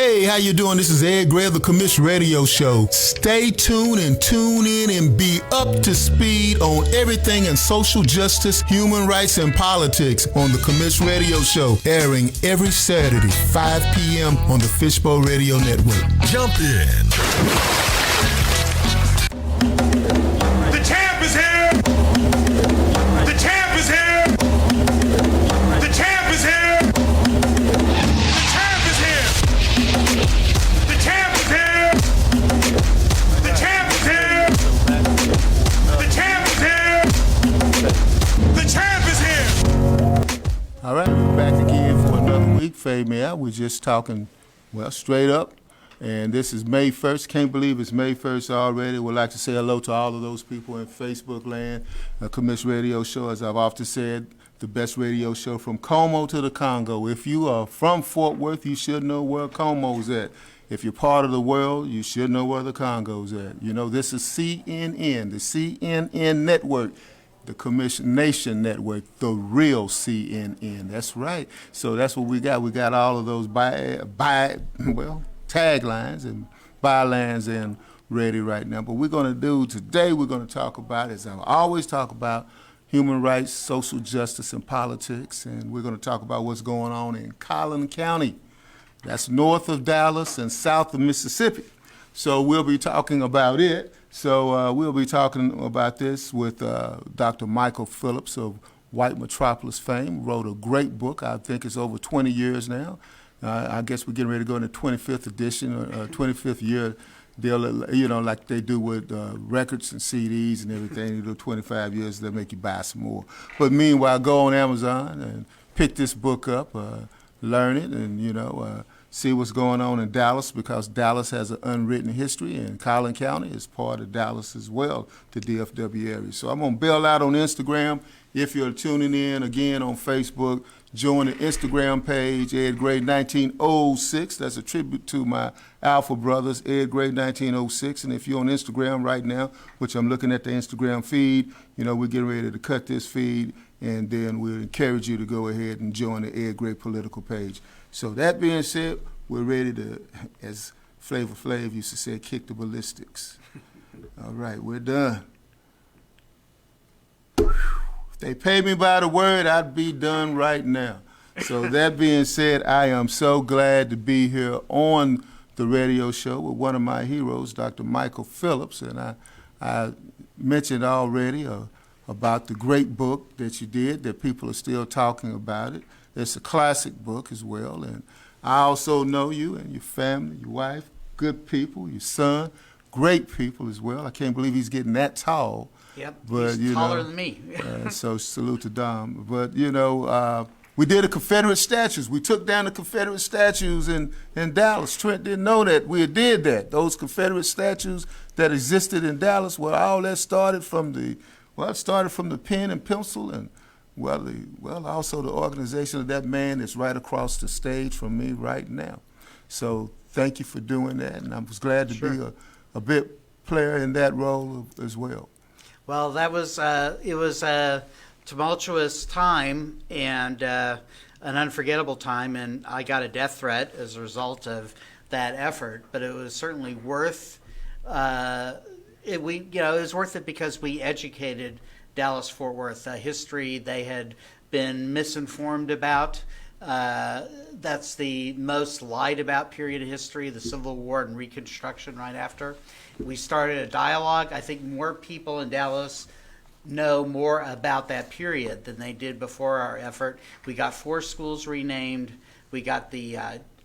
Hey, how you doing? This is Ed Gray of the Commission Radio Show. Stay tuned and tune in and be up to speed on everything in social justice, human rights, and politics on the Commission Radio Show, airing every Saturday, 5 p.m. on the Fishbowl Radio Network. Jump in. The champ is here! The champ is here! The champ is here! All right, we're back again for another week. Fade me out. We're just talking, well, straight up. And this is May 1st. Can't believe it's May 1st already. Would like to say hello to all of those people in Facebook land. Commission Radio Show, as I've often said, the best radio show from Como to the Congo. If you are from Fort Worth, you should know where Como's at. If you're part of the world, you should know where the Congo's at. You know, this is CNN, the CNN network. The Commission Nation Network, the real CNN. That's right. So that's what we got. We got all of those taglines and bylines in ready right now. But we're going to do today, we're going to talk about, as I always talk about, human rights, social justice, and politics. And we're going to talk about what's going on in Collin County. That's north of Dallas and south of Mississippi. So we'll be talking about it. So we'll be talking about this with Dr. Michael Phillips of White Metropolis fame. Wrote a great book. I think it's over 20 years now. I guess we're getting ready to go into 25th edition, or 25th year deal, you know, like they do with records and CDs and everything. You do 25 years, they'll make you buy some more. But meanwhile, go on Amazon and pick this book up, learn it, and, you know, see what's going on in Dallas, because Dallas has an unwritten history, and Collin County is part of Dallas as well, the DFW area. So I'm going to bail out on Instagram. If you're tuning in, again, on Facebook, join the Instagram page, Ed Gray 1906. That's a tribute to my Alpha brothers, Ed Gray 1906. And if you're on Instagram right now, which I'm looking at the Instagram feed, you know, we're getting ready to cut this feed, and then we'll encourage you to go ahead and join the Ed Gray political page. So that being said, we're ready to, as Flavor Flav used to say, kick the ballistics. All right, we're done. If they paid me by the word, I'd be done right now. So that being said, I am so glad to be here on the radio show with one of my heroes, Dr. Michael Phillips. And I mentioned already about the great book that you did, that people are still talking about it. It's a classic book as well, and I also know you and your family, your wife, good people, your son, great people as well. I can't believe he's getting that tall. Yep, but, he's taller than me. So salute to Dom. But, you know, we did a Confederate statues. We took down the Confederate statues in Dallas. Trent didn't know that we did that. Those Confederate statues that existed in Dallas, well, all that started from the pen and pencil, and also the organization of that man that's right across the stage from me right now. So thank you for doing that, and I was glad to be a bit player in that role as well. Well, that was it was a tumultuous time and an unforgettable time, and I got a death threat as a result of that effort. But it was certainly worth it. It was worth it because we educated Dallas-Fort Worth, history they had been misinformed about. That's the most lied about period of history, the Civil War and Reconstruction right after. We started a dialogue. I think more people in Dallas know more about that period than they did before our effort. We got 4 schools renamed. We got the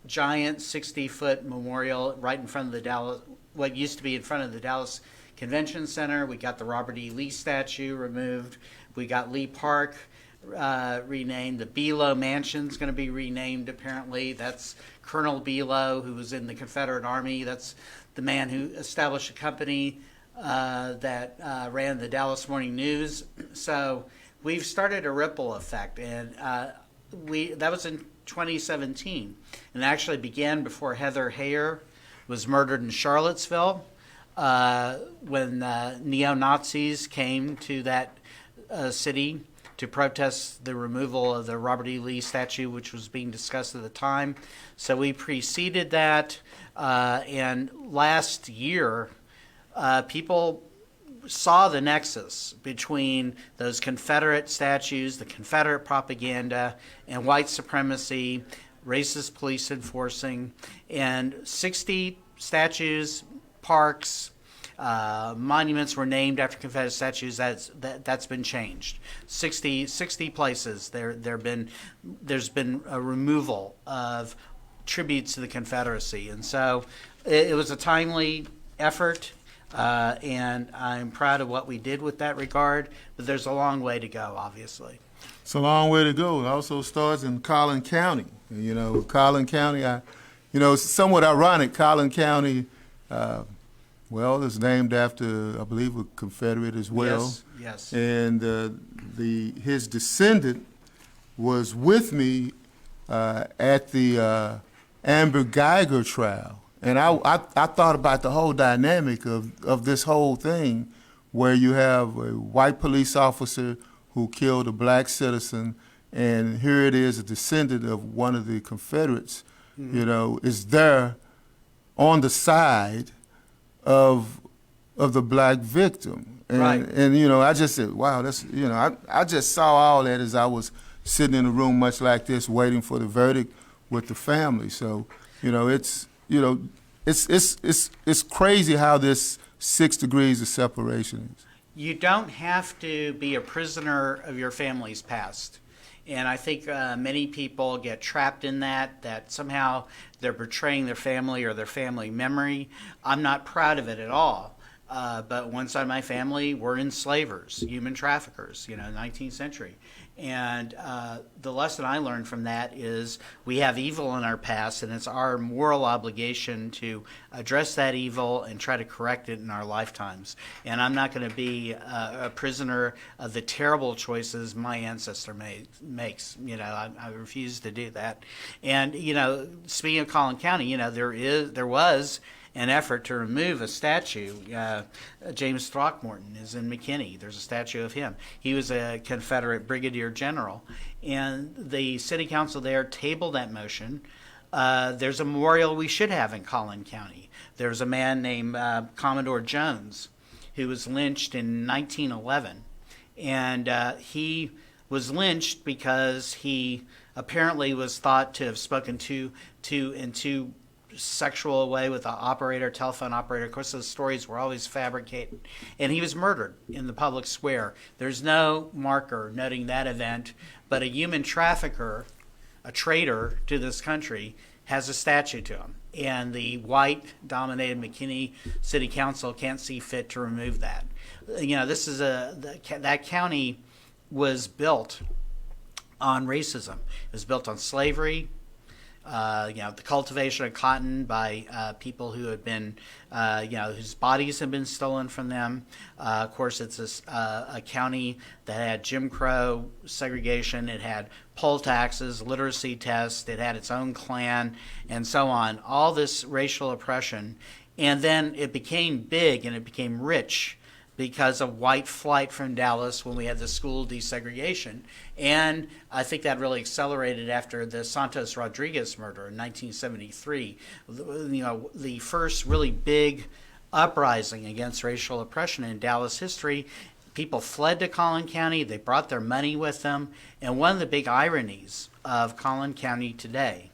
giant 60-foot memorial right in front of the Dallas, what used to be in front of the Dallas Convention Center. We got the Robert E. Lee statue removed. We got Lee Park renamed. The Below Mansion's going to be renamed, apparently. That's Colonel Below, who was in the Confederate Army. That's the man who established a company that ran the Dallas Morning News. So we've started a ripple effect, and that was in 2017, and actually began before Heather Heyer was murdered in Charlottesville. When neo-Nazis came to that city to protest the removal of the Robert E. Lee statue, which was being discussed at the time. So we preceded that, and last year, people saw the nexus between those Confederate statues, the Confederate propaganda, and white supremacy, racist police enforcing, and 60 statues, parks, monuments were named after Confederate statues. That's been changed. 60 places there's been a removal of tributes to the Confederacy, and so it was a timely effort. And I'm proud of what we did with that regard, but there's a long way to go, obviously. It's a long way to go. It also starts in Collin County. You know, Collin County, it's somewhat ironic. Collin County, is named after, I believe, a Confederate as well. Yes. And his descendant was with me at the Amber Geiger trial. And I thought about the whole dynamic of this whole thing, where you have a white police officer who killed a black citizen, and here it is, a descendant of one of the Confederates, is there on the side of the black victim. And, right. And I just said, wow, that's, I just saw all that as I was sitting in a room much like this, waiting for the verdict with the family. So, it's crazy how this 6 degrees of separation is. You don't have to be a prisoner of your family's past. And I think many people get trapped in that somehow they're betraying their family or their family memory. I'm not proud of it at all. But one side of my family were enslavers, human traffickers, 19th century. And the lesson I learned from that is we have evil in our past, and it's our moral obligation to address that evil and try to correct it in our lifetimes. And I'm not going to be a prisoner of the terrible choices my ancestor makes. I refuse to do that. And, speaking of Collin County, there was an effort to remove a statue. James Throckmorton is in McKinney. There's a statue of him. He was a Confederate brigadier general. And the city council there tabled that motion. There's a memorial we should have in Collin County. There's a man named Commodore Jones who was lynched in 1911. And he was lynched because he apparently was thought to have spoken too sexual way with the telephone operator. Of course, those stories were always fabricated. And he was murdered in the public square. There's no marker noting that event, but a human trafficker, a traitor to this country, has a statue to him. And the white-dominated McKinney City Council can't see fit to remove that. This is that county was built on racism. It was built on slavery, the cultivation of cotton by people who had been, whose bodies had been stolen from them. Of course, it's a county that had Jim Crow segregation. It had poll taxes, literacy tests. It had its own Klan, and so on. All this racial oppression. And then it became big and it became rich because of white flight from Dallas when we had the school desegregation. And I think that really accelerated after the Santos Rodriguez murder in 1973. The first really big uprising against racial oppression in Dallas history. People fled to Collin County. They brought their money with them. And one of the big ironies of Collin County today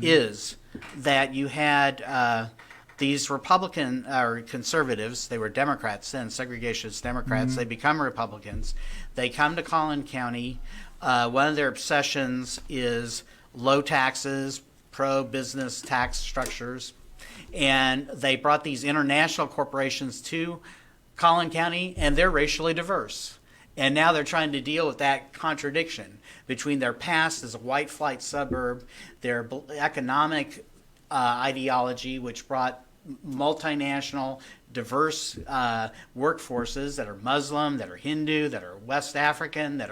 is that you had these Republican or conservatives, they were Democrats then, segregationist Democrats, they become Republicans. They come to Collin County. One of their obsessions is low taxes, pro-business tax structures. And they brought these international corporations to Collin County, and they're racially diverse. And now they're trying to deal with that contradiction between their past as a white flight suburb, their economic ideology, which brought multinational, diverse workforces that are Muslim, that are Hindu, that are West African,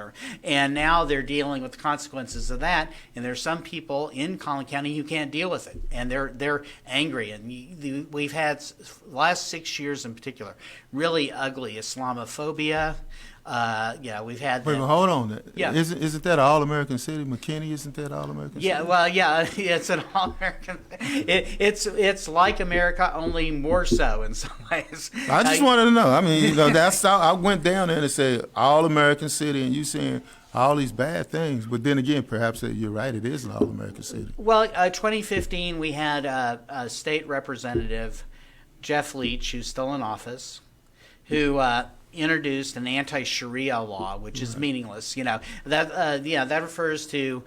and now they're dealing with the consequences of that. And there's some people in Collin County who can't deal with it, and they're angry. And we've had the last 6 years in particular really ugly Islamophobia. We've had Wait, the, but hold on. Yeah. Isn't that an all-American city? McKinney, isn't that all-American yeah, city? well, yeah, it's an all-American. It's like America, only more so in some ways. I just wanted to know. I mean, that's how I went down there and said all-American city, and you saying all these bad things. But then again, perhaps you're right. It is an all-American city. Well, 2015, we had a state representative, Jeff Leach, who's still in office, who introduced an anti-Sharia law, which is meaningless. That refers to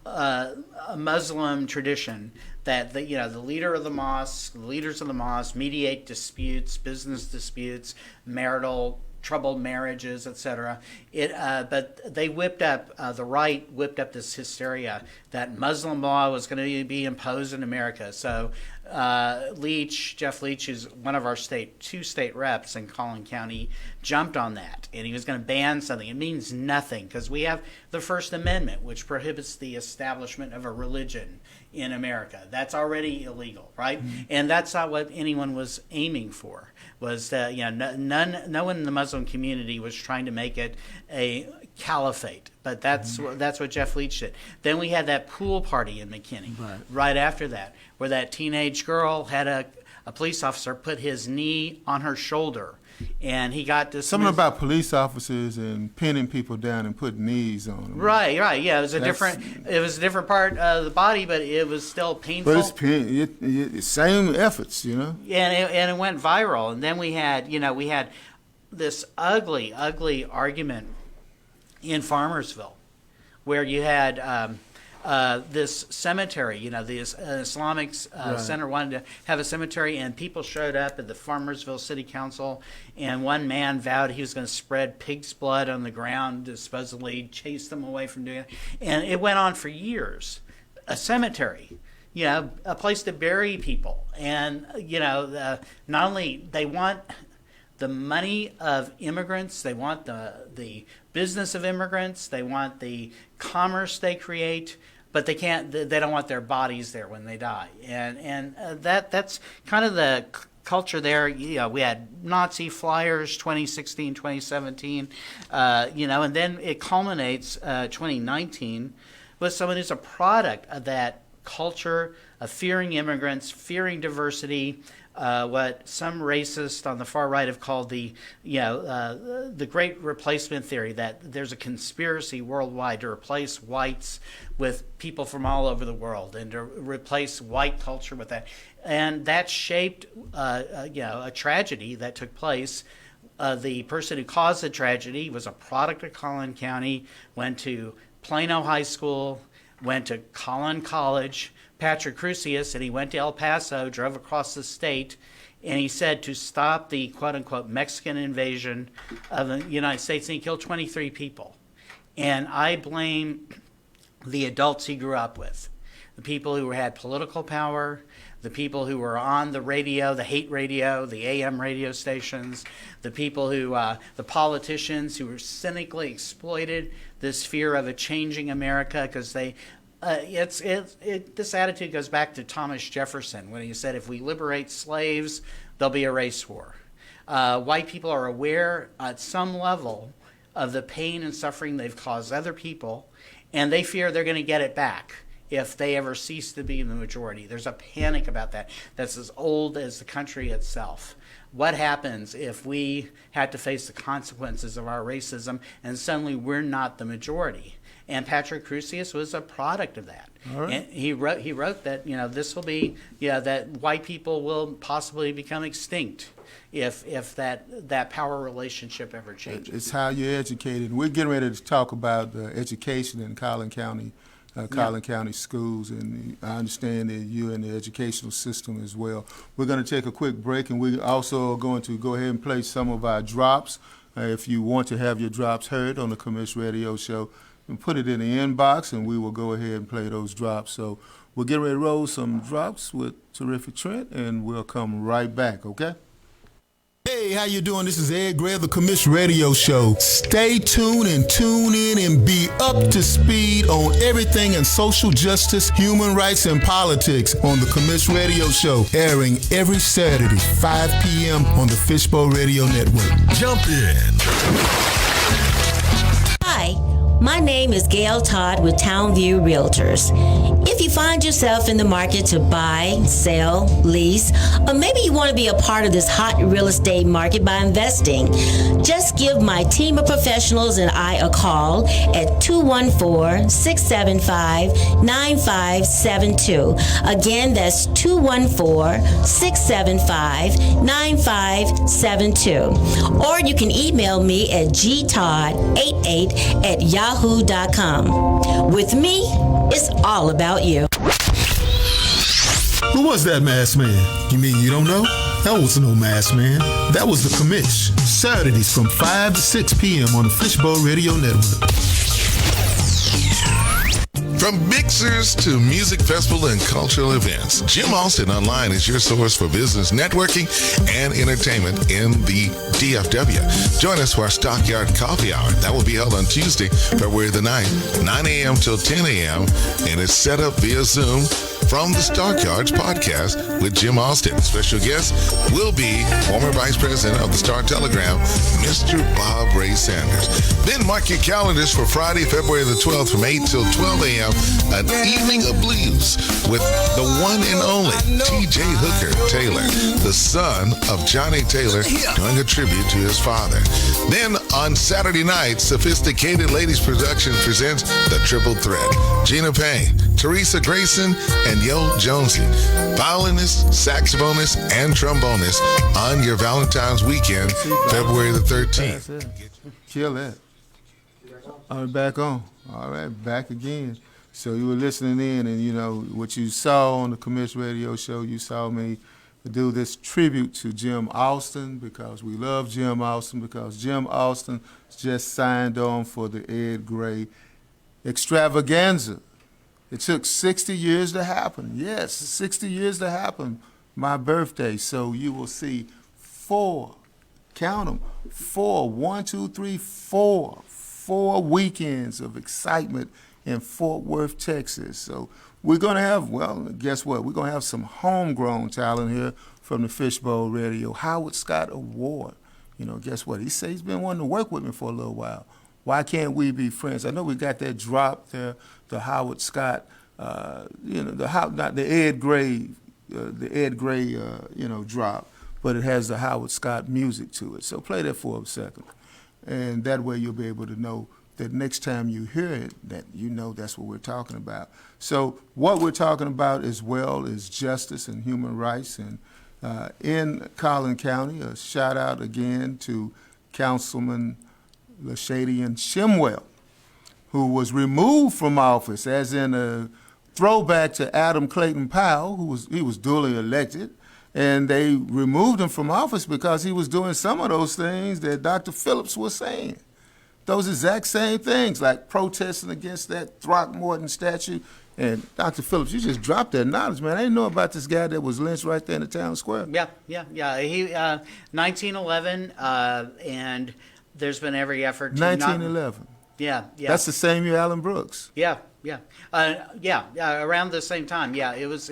a Muslim tradition that the leader of the mosque, the leaders of the mosque mediate disputes, business disputes, marital troubled marriages, etc. But they whipped up the right whipped up this hysteria that Muslim law was going to be imposed in America. So Jeff Leach, who's one of our two state reps in Collin County, jumped on that, and he was going to ban something. It means nothing because we have the First Amendment, which prohibits the establishment of a religion in America. That's already illegal, right? Mm-hmm. And that's not what anyone was aiming for. Was that no one in the Muslim community was trying to make it a caliphate, but that's what Jeff Leach did. Then we had that pool party in McKinney right after that, where that teenage girl had a police officer put his knee on her shoulder, and he got dismissed. Something about police officers and pinning people down and putting knees on them. Right. Yeah, it was a different part of the body, but it was still painful. But it's same efforts, And it went viral. And then we had this ugly argument in Farmersville, where you had this cemetery, the Islamic Center wanted to have a cemetery, and people showed up at the Farmersville City Council, and one man vowed he was going to spread pig's blood on the ground to supposedly chase them away from doing it. And it went on for years. A cemetery, a place to bury people. And, not only they want the money of immigrants, they want the business of immigrants, they want the commerce they create, but they don't want their bodies there when they die. And that's kind of the culture there. We had Nazi flyers 2016, 2017, and then it culminates 2019 with someone who's a product of that culture of fearing immigrants, fearing diversity, what some racists on the far right have called the great replacement theory, that there's a conspiracy worldwide to replace whites with people from all over the world and to replace white culture with that. And that shaped a tragedy that took place. The person who caused the tragedy was a product of Collin County, went to Plano High School, went to Collin College, Patrick Crusius, and he went to El Paso, drove across the state, and he said to stop the quote-unquote Mexican invasion of the United States, and he killed 23 people. And I blame the adults he grew up with, the people who had political power, the people who were on the radio, the hate radio, the AM radio stations, the people who, the politicians who were cynically exploited this fear of a changing America because they. This attitude goes back to Thomas Jefferson when he said, if we liberate slaves, there'll be a race war. White people are aware at some level of the pain and suffering they've caused other people, and they fear they're going to get it back if they ever cease to be in the majority. There's a panic about that that's as old as the country itself. What happens if we had to face the consequences of our racism and suddenly we're not the majority? And Patrick Crusius was a product of that. Right. And he wrote that this will be that white people will possibly become extinct if that power relationship ever changes. It's how you're educated. We're getting ready to talk about education in Collin County. County schools, and I understand that you're in the educational system as well. We're going to take a quick break, and we also are going to go ahead and play some of our drops. If you want to have your drops heard on the Commish Radio Show, and put it in the inbox, and we will go ahead and play those drops. So we'll get ready to roll some drops with Terrific Trent, and we'll come right back, okay? Hey, how you doing? This is Ed Gray of the Commish Radio Show. Stay tuned and tune in and be up to speed on everything in social justice, human rights, and politics on the Commish Radio Show, airing every Saturday, 5 p.m. on the Fishbowl Radio Network. Jump in. Hi, my name is Gail Todd with Townview Realtors. If you find yourself in the market to buy, sell, lease, or maybe you want to be a part of this hot real estate market by investing, just give my team of professionals and I a call at 214-675-9572. Again, that's 214-675-9572. Or you can email me at gtodd88@yahoo.com. With me, it's all about you. Who was that masked man? You mean you don't know? That was no masked man. That was the commish. Saturdays from 5 to 6 p.m. on the Fishbowl Radio Network. From mixers to music festival and cultural events, Jim Austin Online is your source for business networking and entertainment in the DFW. Join us for our Stockyard Coffee Hour. That will be held on Tuesday, February the 9th, 9 a.m. till 10 a.m. and it's set up via Zoom from the Stockyards podcast with Jim Austin. Special guest will be former Vice President of the Star-Telegram, Mr. Bob Ray Sanders. Then mark your calendars for Friday, February the 12th from 8 till 12 a.m. An evening of blues with the one and only T.J. Hooker Taylor, the son of Johnny Taylor, doing a tribute to his father. Then on Saturday night, Sophisticated Ladies Productions presents The Triple Threat. Gina Payne, Teresa Grayson, and Yo Jonesy, violinist, saxophonist, and trombonist on your Valentine's weekend, February the 13th. Kill that. All right, back on. All right, back again. So you were listening in, and you know what you saw on the Commish Radio Show. You saw me do this tribute to Jim Austin because we love Jim Austin because Jim Austin just signed on for the Ed Gray extravaganza. It took 60 years to happen. Yes, 60 years to happen. My birthday. So you will see four, count them, four, 1, 2, 3, 4 weekends of excitement in Fort Worth, Texas. So we're going to have, well, guess what? We're going to have some homegrown talent here from the Fishbowl Radio. Howard Scott Award. You know, guess what? He said he's been wanting to work with me for a little while. Why can't we be friends? I know we got that drop there, the Howard Scott, not the Ed Gray, drop, but it has the Howard Scott music to it. So play that for a second. And that way you'll be able to know that next time you hear it, that you know that's what we're talking about. So what we're talking about as well is justice and human rights. And in Collin County, a shout out again to Councilman Lashadian Shimwell, who was removed from office, as in a throwback to Adam Clayton Powell, he was duly elected, and they removed him from office because he was doing some of those things that Dr. Phillips was saying. Those exact same things, like protesting against that Throckmorton statue. And Dr. Phillips, you just dropped that knowledge, man. I didn't know about this guy that was lynched right there in the town square. Yeah. He 1911, and there's been every effort to 1911. Yeah. That's the same year Alan Brooks. Yeah. Around the same time. Yeah, it was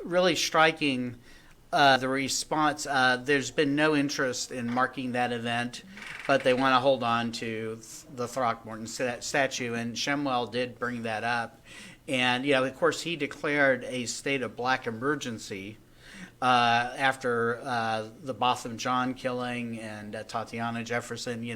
really striking. The response. There's been no interest in marking that event, but they want to hold on to the Throckmorton statue, and Shimwell did bring that up. And, of course, he declared a state of black emergency after the Botham Jean killing and Tatiana Jefferson,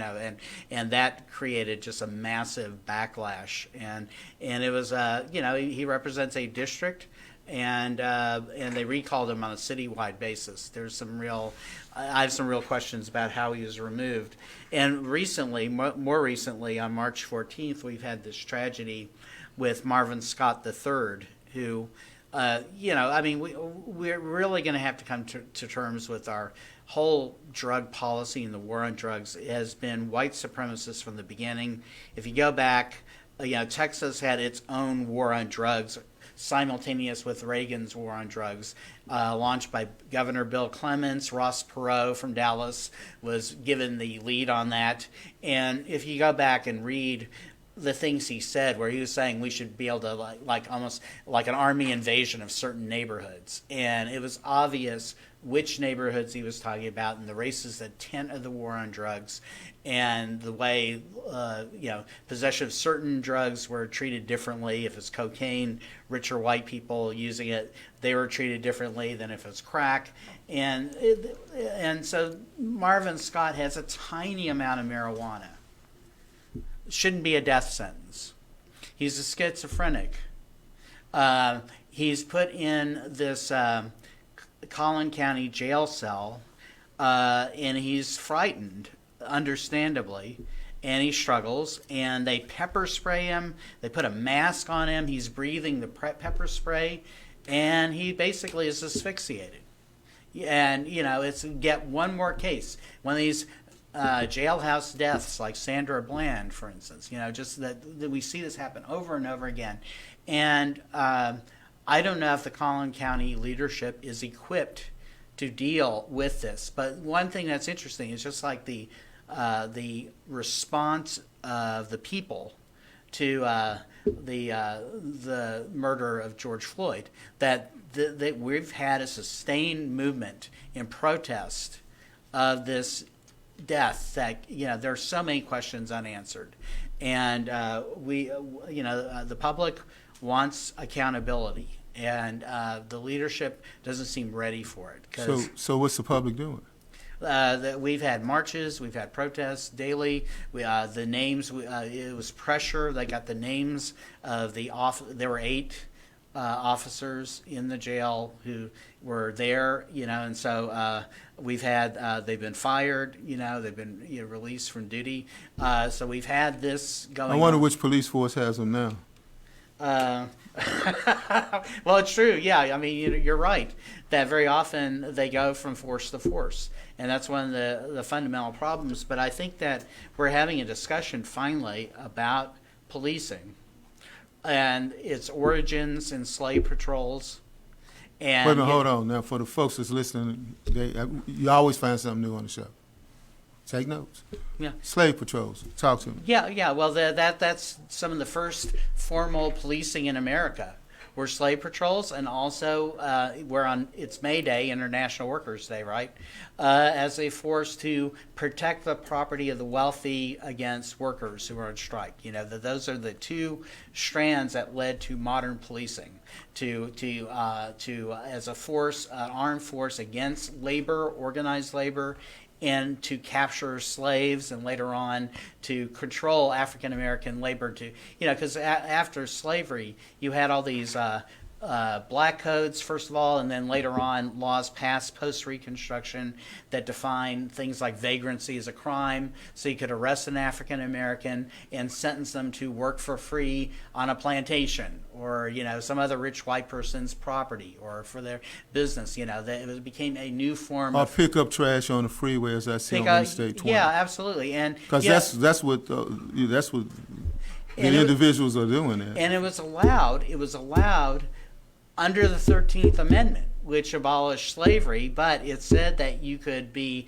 and that created just a massive backlash. And it was, he represents a district. And they recalled him on a citywide basis. I have some real questions about how he was removed. And recently, more recently, on March 14th, we've had this tragedy with Marvin Scott III, who, we're really going to have to come to terms with our whole drug policy, and the war on drugs has been white supremacist from the beginning. If you go back, Texas had its own war on drugs, simultaneous with Reagan's war on drugs, launched by Governor Bill Clements. Ross Perot from Dallas was given the lead on that. And if you go back and read the things he said, where he was saying we should be able to like almost like an army invasion of certain neighborhoods, and it was obvious which neighborhoods he was talking about, and the racist intent of the war on drugs, and the way possession of certain drugs were treated differently. If it's cocaine, richer white people using it, they were treated differently than if it's crack, and so Marvin Scott has a tiny amount of marijuana. Shouldn't be a death sentence. He's a schizophrenic. He's put in this Collin County jail cell, and he's frightened, understandably, and he struggles, and they pepper spray him. They put a mask on him. He's breathing the pepper spray, and he basically is asphyxiated. And, it's get one more case. One of these jailhouse deaths, like Sandra Bland, for instance, just that we see this happen over and over again. And I don't know if the Collin County leadership is equipped to deal with this. But one thing that's interesting is just like the response of the people to the murder of George Floyd, that we've had a sustained movement in protest of this death, that there are so many questions unanswered, and the public wants accountability, and the leadership doesn't seem ready for it. So what's the public doing? That we've had marches, we've had protests daily. The names, it was pressure. They got the names of there were 8 officers in the jail who were there, and so we've had they've been fired, they've been released from duty. So we've had this going. I wonder which police force has them now. Well, it's true. Yeah, I mean, you're right that very often they go from force to force, and that's one of the fundamental problems. But I think that we're having a discussion finally about policing and its origins in slave patrols. And Wait a minute, hold on. Now, for the folks that's listening, you always find something new on the show. Take notes. Yeah. Slave patrols. Talk to me. Yeah. Well, that's some of the first formal policing in America were slave patrols, and also we're on it's May Day, International Workers' Day, right? As a force to protect the property of the wealthy against workers who are on strike. Those are the 2 strands that led to modern policing. To as a force, an armed force against labor, organized labor, and to capture slaves, and later on to control African American labor, because after slavery you had all these black codes, first of all, and then later on laws passed post-Reconstruction that define things like vagrancy as a crime, so you could arrest an African American and sentence them to work for free on a plantation, or some other rich white person's property, or for their business. It became a new form. Or pick up trash on the freeway, as I see on Interstate 20. Yeah, absolutely, and because that's what the individuals are doing there. And it was allowed under the 13th Amendment, which abolished slavery, but it said that you could be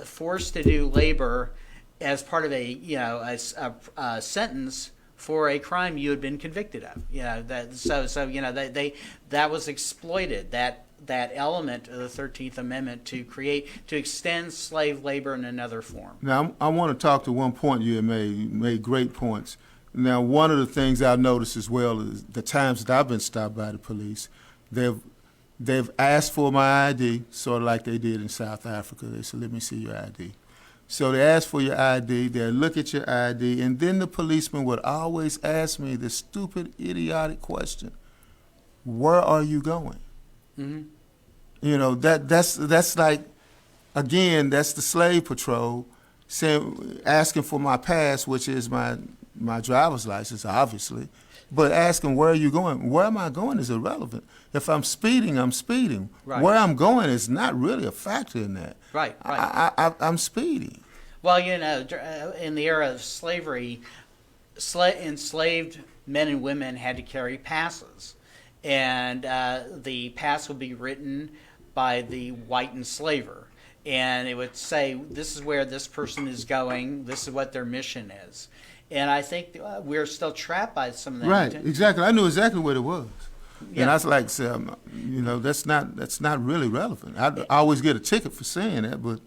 forced to do labor as part of a sentence for a crime you had been convicted of. That was exploited, that element of the 13th Amendment to extend slave labor in another form. Now, I want to talk to one point you had made. You made great points. Now, one of the things I've noticed as well is the times that I've been stopped by the police, they've asked for my ID, sort of like they did in South Africa. They said, "Let me see your ID." So they ask for your ID, they look at your ID, and then the policeman would always ask me this stupid, idiotic question: "Where are you going?" Mm-hmm. That's like, again, that's the slave patrol asking for my pass, which is my driver's license, obviously, but asking where are you going? Where am I going is irrelevant. If I'm speeding, I'm speeding. Right. Where I'm going is not really a factor in that. Right. I'm speeding. Well, in the era of slavery, enslaved men and women had to carry passes, and the pass would be written by the white enslaver, and it would say, this is where this person is going, this is what their mission is. And I think we're still trapped by some of that. Right, exactly. I knew exactly what it was. Yeah. And I was like, that's not really relevant. I always get a ticket for saying that, but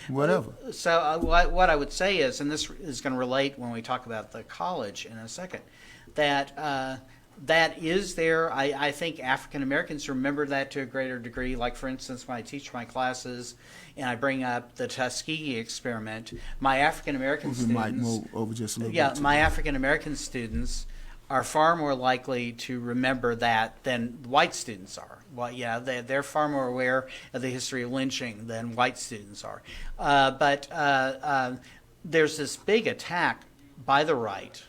whatever. So what I would say is, and this is going to relate when we talk about the college in a second, that that is there. I think African Americans remember that to a greater degree. Like, for instance, when I teach my classes and I bring up the Tuskegee experiment, my African American We students, might move over just a little yeah, bit. my African American students are far more likely to remember that than white students are. Well, yeah, they're far more aware of the history of lynching than white students are. But there's this big attack by the right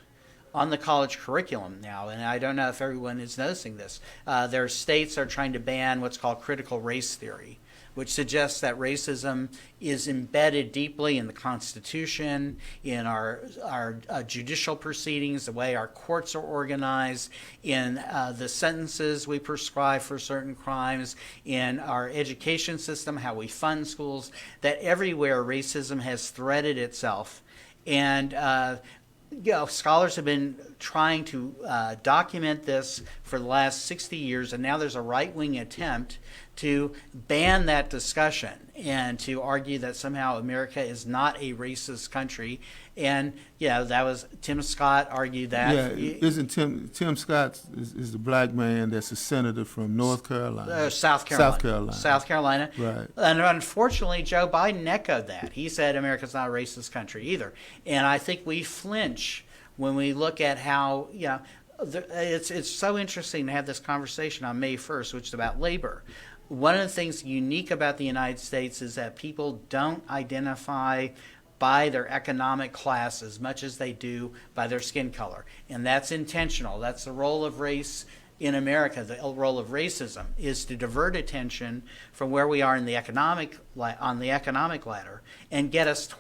on the college curriculum now, and I don't know if everyone is noticing this. There are states that are trying to ban what's called critical race theory, which suggests that racism is embedded deeply in the Constitution, in our judicial proceedings, the way our courts are organized, in the sentences we prescribe for certain crimes, in our education system, how we fund schools, that everywhere racism has threaded itself. And scholars have been trying to document this for the last 60 years, and now there's a right-wing attempt to ban that discussion and to argue that somehow America is not a racist country. And that was Tim Scott argued that. Yeah, isn't Tim Scott is the black man that's a senator from North Carolina? South Carolina. South Carolina. Right. And unfortunately, Joe Biden echoed that. He said America's not a racist country either. And I think we flinch when we look at how, it's so interesting to have this conversation on May 1st, which is about labor. One of the things unique about the United States is that people don't identify by their economic class as much as they do by their skin color. And that's intentional. That's the role of race in America. The role of racism is to divert attention from where we are in the economic ladder and get us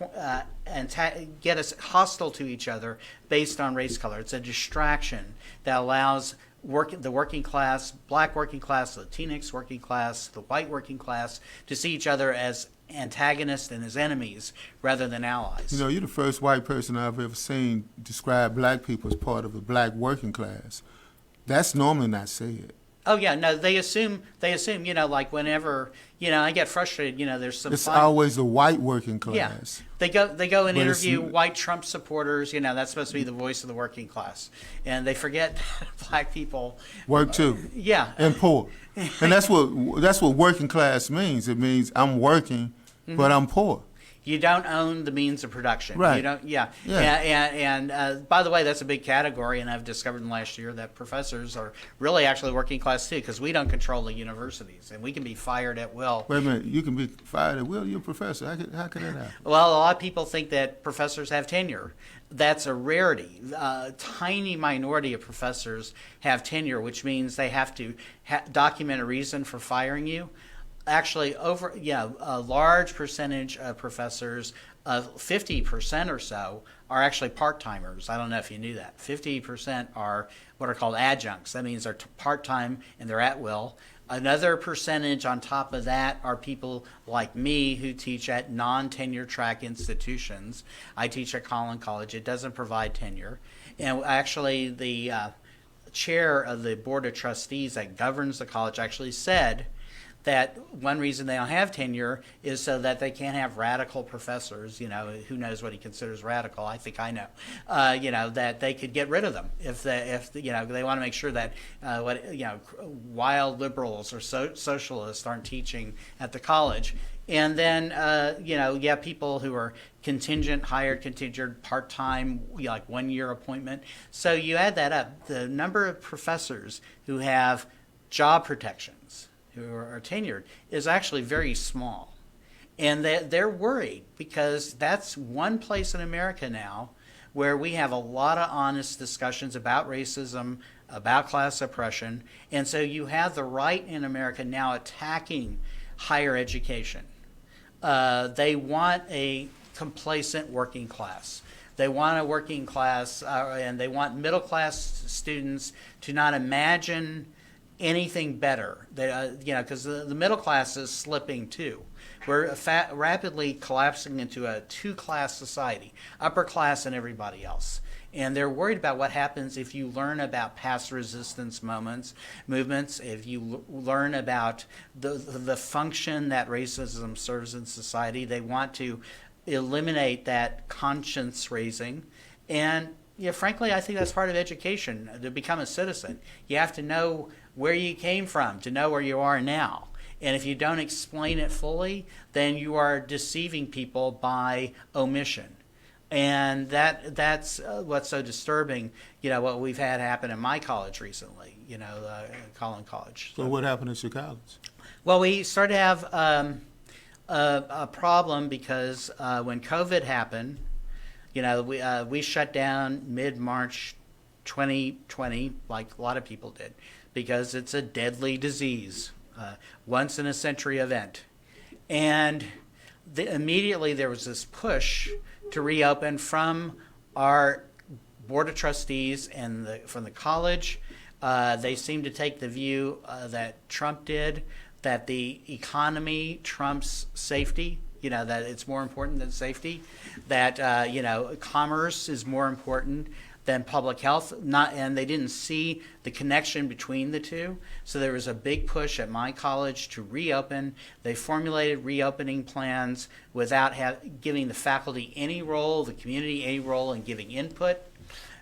get us hostile to each other based on race color. It's a distraction that allows the working class, black working class, Latinx working class, the white working class, to see each other as antagonists and as enemies rather than allies. You're the first white person I've ever seen describe black people as part of the black working class. That's normally not said. Oh yeah, no, they assume, like whenever, I get frustrated, there's some It's always the white working class. Yeah. They go and But interview white Trump supporers, that's supposed to be the voice of the working class. And they forget that black people work too. Yeah. And poor. And that's what working class means. It means I'm working, but I'm poor. You don't own the means of production. Right. You don't. Yeah. And by the way, that's a big category, and I've discovered in the last year that professors are really actually working class too, because we don't control the universities, and we can be fired at will. Wait a minute, you can be fired at will? You're a professor. How can that happen? Well, a lot of people think that professors have tenure. That's a rarity. A tiny minority of professors have tenure, which means they have to document a reason for firing you. Actually, a large percentage of professors, 50% or so, are actually part-timers. I don't know if you knew that. 50% are what are called adjuncts. That means they're part-time and they're at will. Another percentage on top of that are people like me who teach at non-tenure track institutions. I teach at Collin College. It doesn't provide tenure. And actually, the chair of the board of trustees that governs the college actually said that one reason they don't have tenure is so that they can't have radical professors, who knows what he considers radical. I think I know, that they could get rid of them if they want to make sure that wild liberals or socialists aren't teaching at the college. And then, people who are hired contingent, part-time, like 1 year appointment. So you add that up, the number of professors who have job protections, who are tenured, is actually very small. And they're worried because that's one place in America now where we have a lot of honest discussions about racism, about class oppression. And so you have the right in America now attacking higher education. They want a complacent working class. They want a working class, and they want middle class students to not imagine anything better. Because the middle class is slipping too. We're rapidly collapsing into a two-class society, upper class and everybody else. And they're worried about what happens if you learn about past resistance movements, if you learn about the function that racism serves in society. They want to eliminate that conscience raising. And frankly, I think that's part of education, to become a citizen. You have to know where you came from to know where you are now. And if you don't explain it fully, then you are deceiving people by omission. And that's what's so disturbing, what we've had happen in my college recently, Collin College. So what happened at your college? Well, we started to have a problem because when COVID happened, we shut down mid-March 2020, like a lot of people did, because it's a deadly disease, once-in-a-century event. And immediately there was this push to reopen from our board of trustees and from the college. They seemed to take the view that Trump did, that the economy trumps safety, that it's more important than safety, that commerce is more important than public health, and they didn't see the connection between the two. So there was a big push at my college to reopen. They formulated reopening plans without giving the faculty any role, the community any role in giving input.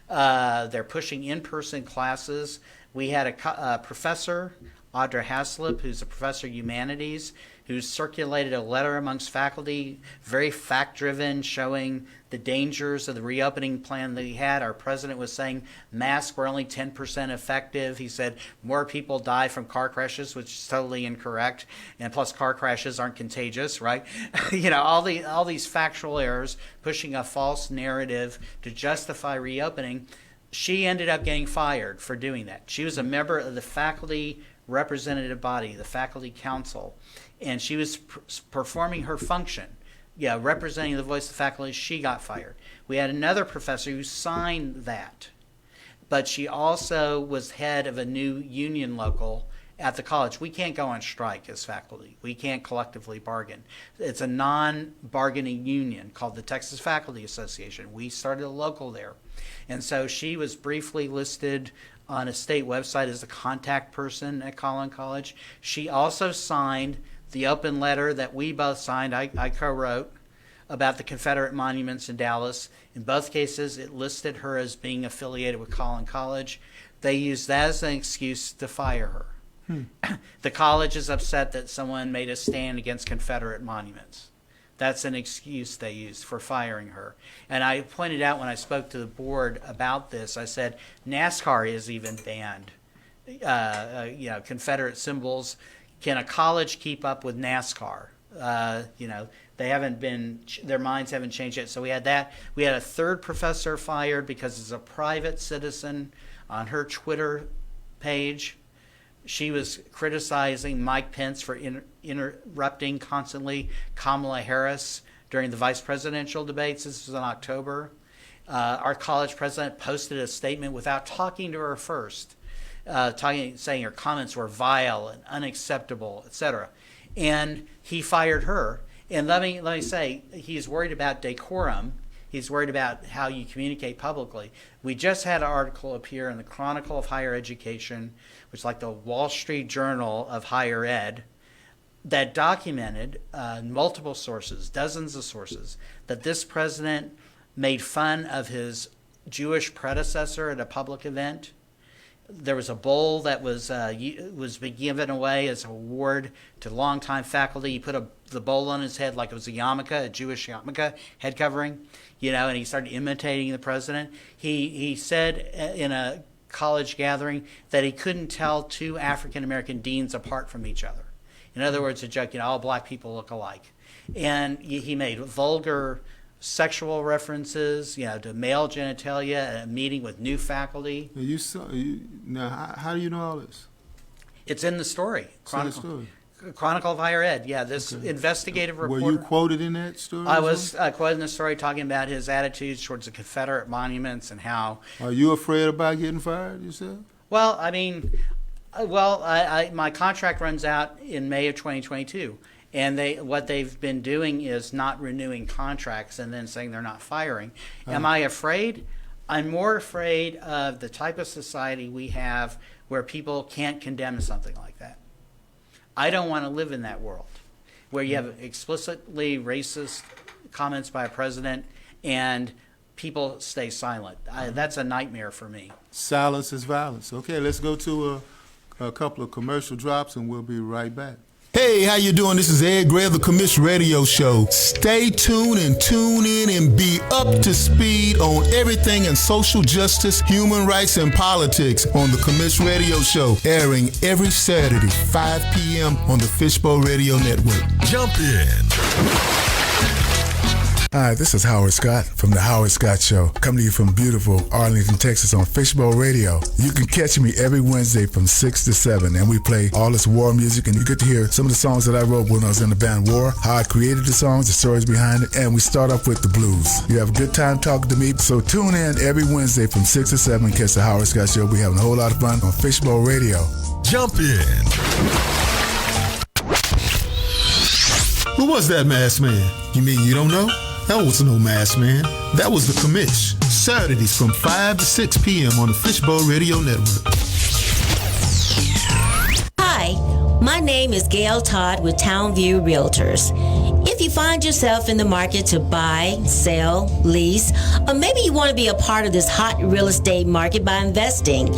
They're pushing in-person classes. We had a professor, Audra Haslip, who's a professor of humanities, who circulated a letter amongst faculty, very fact-driven, showing the dangers of the reopening plan that he had. Our president was saying masks were only 10% effective. He said more people die from car crashes, which is totally incorrect. And plus, car crashes aren't contagious, right? All these factual errors, pushing a false narrative to justify reopening. She ended up getting fired for doing that. She was a member of the faculty representative body, the faculty council, and she was performing her function, representing the voice of the faculty. She got fired. We had another professor who signed that, but she also was head of a new union local at the college. We can't go on strike as faculty. We can't collectively bargain. It's a non-bargaining union called the Texas Faculty Association. We started a local there. And so she was briefly listed on a state website as the contact person at Collin College. She also signed the open letter that we both signed, I co-wrote, about the Confederate monuments in Dallas. In both cases, it listed her as being affiliated with Collin College. They used that as an excuse to fire her. The college is upset that someone made a stand against Confederate monuments. That's an excuse they used for firing her. And I pointed out when I spoke to the board about this, I said, NASCAR is even banned. Confederate symbols. Can a college keep up with NASCAR? They haven't been, their minds haven't changed yet. So we had that. We had a third professor fired because as a private citizen on her Twitter page, she was criticizing Mike Pence for interrupting constantly Kamala Harris during the vice presidential debates. This was in October. Our college president posted a statement without talking to her first, saying her comments were vile and unacceptable, etc. And he fired her. And let me say, he's worried about decorum. He's worried about how you communicate publicly. We just had an article appear in the Chronicle of Higher Education, which is like the Wall Street Journal of higher ed, that documented multiple sources, dozens of sources, that this president made fun of his Jewish predecessor at a public event. There was a bowl that was given away as an award to longtime faculty. He put the bowl on his head like it was a yarmulke, a Jewish yarmulke head covering, and he started imitating the president. He said in a college gathering that he couldn't tell two African-American deans apart from each other. In other words, a joke, all black people look alike. And he made vulgar sexual references, to male genitalia at a meeting with new faculty. Now, how do you know all this? It's in the story. Chronicle of Higher Ed. Yeah, this investigative reporter. Were you quoted in that story? I was quoted in the story talking about his attitudes towards the Confederate monuments and how. Are you afraid about getting fired yourself? Well, my contract runs out in May of 2022. And what they've been doing is not renewing contracts and then saying they're not firing. Am I afraid? I'm more afraid of the type of society we have where people can't condemn something like that. I don't want to live in that world where you have explicitly racist comments by a president and people stay silent. That's a nightmare for me. Silence is violence. Okay, let's go to a couple of commercial drops, and we'll be right back. Hey, how you doing? This is Ed Gray of the Commish Radio Show. Stay tuned and tune in and be up to speed on everything in social justice, human rights, and politics on the Commish Radio Show, airing every Saturday, 5 p.m. on the Fishbowl Radio Network. Jump in. Hi, this is Howard Scott from The Howard Scott Show, coming to you from beautiful Arlington, Texas on Fishbowl Radio. You can catch me every Wednesday from 6 to 7, and we play all this war music, and you get to hear some of the songs that I wrote when I was in the band War, how I created the songs, the stories behind it, and we start off with the blues. You have a good time talking to me, so tune in every Wednesday from 6 to 7, catch The Howard Scott Show. We're having a whole lot of fun on Fishbowl Radio. Jump in. Who was that masked man? You mean you don't know? That wasn't no masked man. That was the Commish. Saturdays from 5 to 6 p.m. on the Fishbowl Radio Network. Hi, my name is Gail Todd with Townview Realtors. If you find yourself in the market to buy, sell, lease, or maybe you want to be a part of this hot real estate market by investing,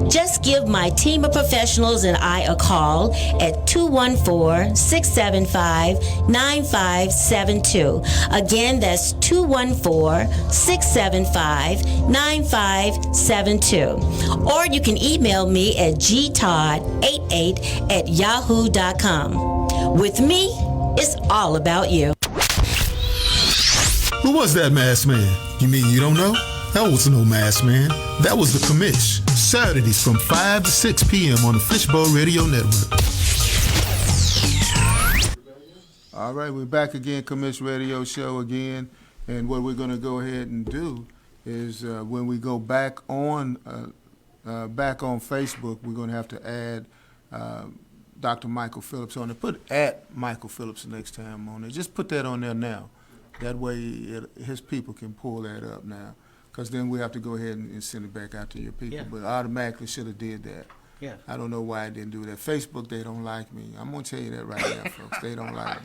just give my team of professionals and I a call at 214-675-9572. Again, that's 214-675-9572. Or you can email me at gtodd88@yahoo.com. With me, it's all about you. Who was that masked man? You mean you don't know? That wasn't no masked man. That was the Commish. Saturdays from 5 to 6 p.m. on the Fishbowl Radio Network. All right, we're back again, Commish Radio Show again. And what we're going to go ahead and do is when we go back on Facebook, we're going to have to add Dr. Michael Phillips on it. Put at Michael Phillips next time on it. Just put that on there now. That way his people can pull that up now. Because then we have to go ahead and send it back out to your people. Yeah. But automatically should have did that. Yeah. I don't know why I didn't do that. Facebook, they don't like me. I'm going to tell you that right now, folks. They don't like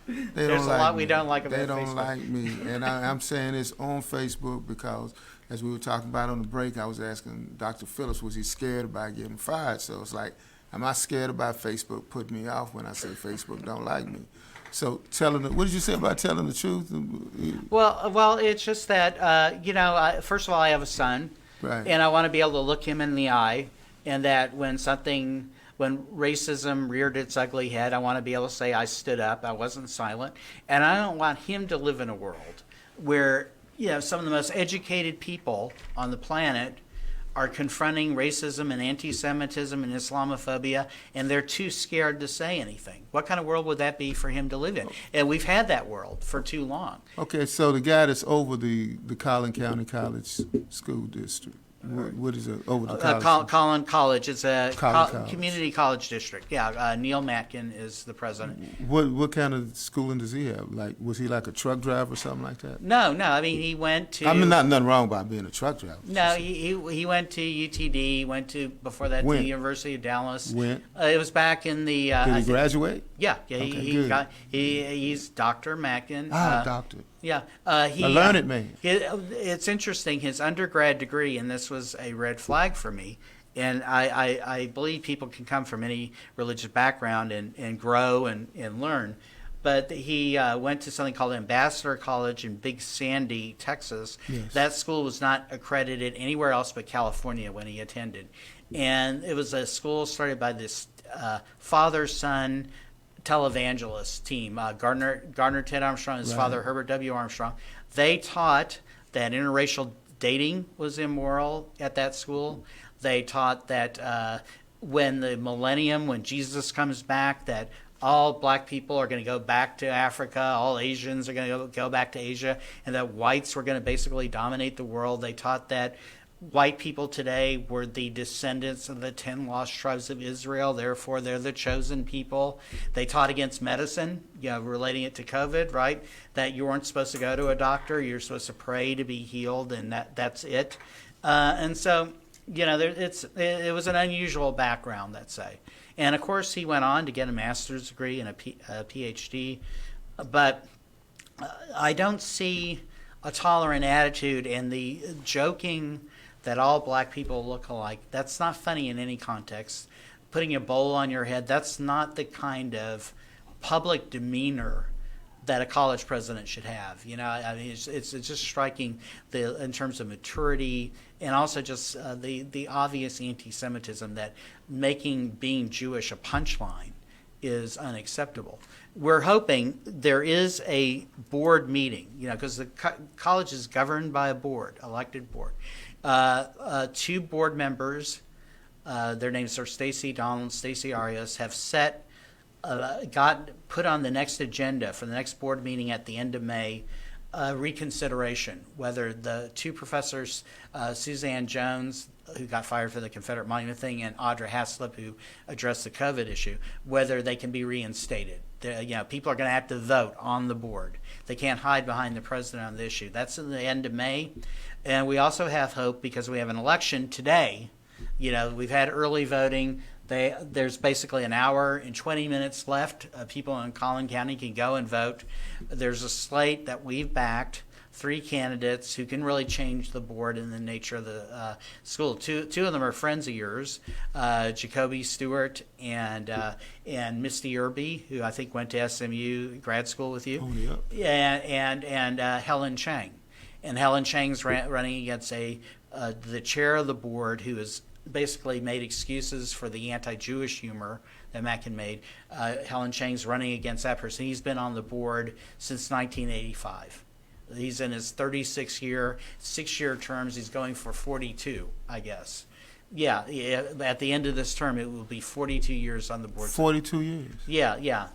me. There's a lot we don't like about They don't Facebook. like me. And I'm saying this on Facebook because, as we were talking about on the break, I was asking Dr. Phillips, was he scared about getting fired? So it's like, am I scared about Facebook putting me off when I say Facebook don't like me? So what did you say about telling the truth? Well, it's just that, first of all, I have a son, Right. and I want to be able to look him in the eye, and that when racism reared its ugly head, I want to be able to say I stood up, I wasn't silent, and I don't want him to live in a world where, some of the most educated people on the planet are confronting racism and anti-Semitism and Islamophobia, and they're too scared to say anything. What kind of world would that be for him to live in? And we've had that world for too long. Okay, so the guy that's over the Collin County College School District, what is it, over the college? Collin College. It's a College. community college district. Yeah, Neil Matkin is the president. What kind of schooling does he have? Like, was he like a truck driver or something like that? No. I mean, he went to. I mean, nothing wrong about being a truck driver. No, he went to UTD. Went to before that When? to the University of Dallas. When? It was back in the. Did he graduate? Yeah. Okay, He good. he's Dr. Matkin. Doctor. Yeah, A learned man. It's interesting. His undergrad degree, and this was a red flag for me. And I believe people can come from any religious background and grow and learn. But he went to something called Ambassador College in Big Sandy, Texas. Yes. That school was not accredited anywhere else but California when he attended. And it was a school started by this father-son televangelist team, Gardner Ted Armstrong and his father Herbert W. Armstrong. They taught that interracial dating was immoral at that school. They taught that when the millennium, when Jesus comes back, that all black people are going to go back to Africa, all Asians are going to go back to Asia, and that whites were going to basically dominate the world. They taught that white people today were the descendants of the 10 lost tribes of Israel. Therefore, they're the chosen people. They taught against medicine, relating it to COVID, right? That you weren't supposed to go to a doctor. You're supposed to pray to be healed, and that's it. And so, it was an unusual background, let's say. And, of course, he went on to get a master's degree and a PhD. But I don't see a tolerant attitude and the joking that all black people look alike. That's not funny in any context. Putting a bowl on your head, that's not the kind of public demeanor that a college president should have. I mean, it's just striking in terms of maturity, and also just the obvious anti-Semitism that making being Jewish a punchline is unacceptable. We're hoping there is a board meeting, because the college is governed by a board, elected board. 2 board members, their names are Stacy Donald, Stacy Arias, have got put on the next agenda for the next board meeting at the end of May, reconsideration, whether the 2 professors, Suzanne Jones, who got fired for the Confederate Monument thing, and Audra Haslip, who addressed the COVID issue, whether they can be reinstated. People are going to have to vote on the board. They can't hide behind the president on the issue. That's in the end of May. And we also have hope because we have an election today. We've had early voting. There's basically an hour and 20 minutes left. People in Collin County can go and vote. There's a slate that we've backed, 3 candidates who can really change the board and the nature of the school. Two of them are friends of yours, Jacoby Stewart and Misty Irby, who I think went to SMU grad school with you. Oh, yeah. And Helen Chang. And Helen Chang's running against the chair of the board, who has basically made excuses for the anti-Jewish humor that Mackin made. Helen Chang's running against that person. He's been on the board since 1985. He's in his 36-year, 6-year terms. He's going for 42, I guess. Yeah, at the end of this term, it will be 42 years on the board. 42 years. Yeah,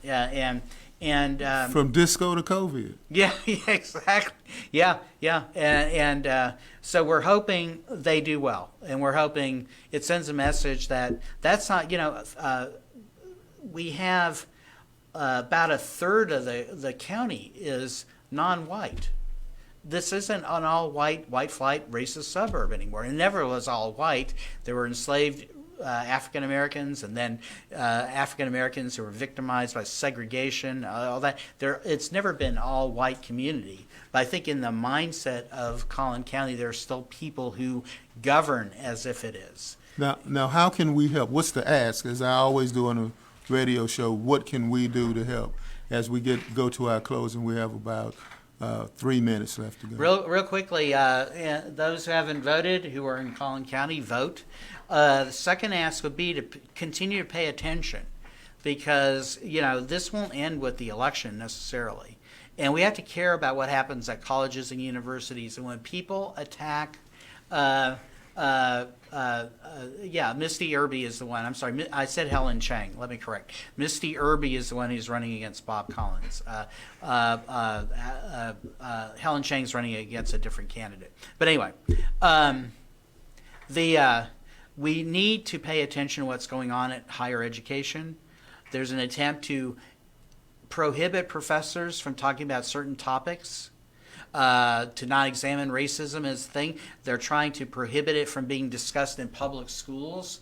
and from disco to COVID. Yeah, exactly. Yeah, and so we're hoping they do well, and we're hoping it sends a message that that's not. We have about a third of the county is non-white. This isn't an all-white, white flight, racist suburb anymore. It never was all white. There were enslaved African Americans, and then African Americans who were victimized by segregation, all that. It's never been all white community. But I think in the mindset of Collin County, there are still people who govern as if it is. Now, how can we help? What's the ask? As I always do on a radio show, what can we do to help? As we go to our closing, we have about 3 minutes left to go. Real quickly, those who haven't voted, who are in Collin County, vote. The second ask would be to continue to pay attention, because this won't end with the election necessarily, and we have to care about what happens at colleges and universities. And when people attack, Misty Irby is the one. I'm sorry, I said Helen Chang. Let me correct. Misty Irby is the one who's running against Bob Collins. Helen Chang's running against a different candidate. But anyway, we need to pay attention to what's going on at higher education. There's an attempt to prohibit professors from talking about certain topics. To not examine racism as a thing. They're trying to prohibit it from being discussed in public schools,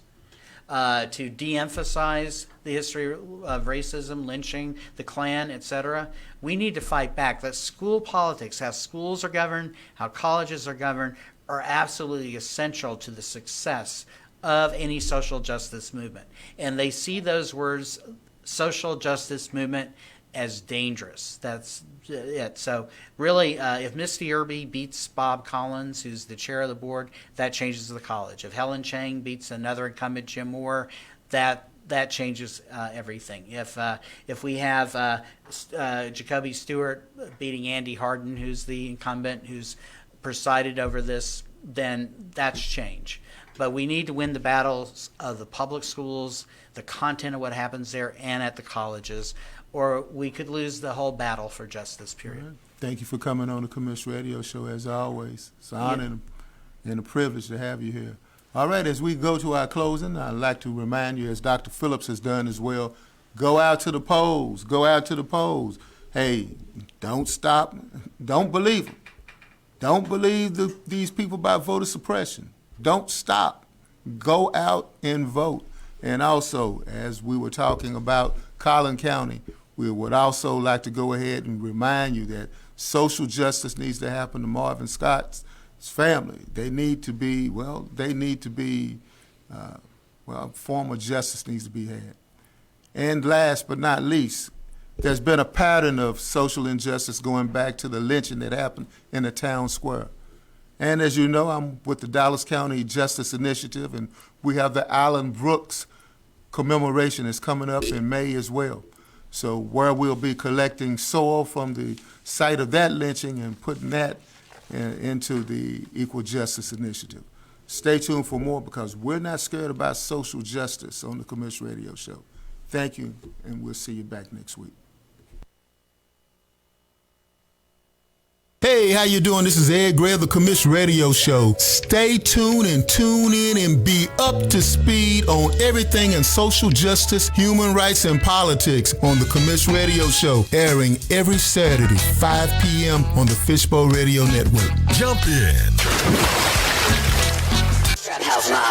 to de-emphasize the history of racism, lynching, the Klan, etc. We need to fight back. That school politics, how schools are governed, how colleges are governed, are absolutely essential to the success of any social justice movement. And they see those words, social justice movement, as dangerous. That's it. So really, if Misty Irby beats Bob Collins, who's the chair of the board, that changes the college. If Helen Chang beats another incumbent, Jim Moore, that changes everything. If we have Jacoby Stewart beating Andy Harden, who's the incumbent, who's presided over this, then that's change. But we need to win the battles of the public schools, the content of what happens there, and at the colleges, or we could lose the whole battle for justice, period. Right. Thank you for coming on the Commish Radio Show, as always. It's an honor and and a privilege to have you here. All right, as we go to our closing, I'd like to remind you, as Dr. Phillips has done as well, go out to the polls. Go out to the polls. Hey, don't stop. Don't believe them. Don't believe these people about voter suppression. Don't stop. Go out and vote. And also, as we were talking about Collin County, we would also like to go ahead and remind you that social justice needs to happen to Marvin Scott's family. They need to be, form of justice needs to be had. And last but not least, there's been a pattern of social injustice going back to the lynching that happened in the town square. And as you know, I'm with the Dallas County Justice Initiative, and we have the Allen Brooks commemoration is coming up in May as well. So where we'll be collecting soil from the site of that lynching and putting that into the Equal Justice Initiative. Stay tuned for more, because we're not scared about social justice on the Commission Radio Show. Thank you, and we'll see you back next week. Hey, how you doing? This is Ed Gray of the Commission Radio Show. Stay tuned and tune in and be up to speed on everything in social justice, human rights, and politics on the Commission Radio Show, airing every Saturday, 5 p.m. on the Fishbowl Radio Network. Jump in. Trap House Mob.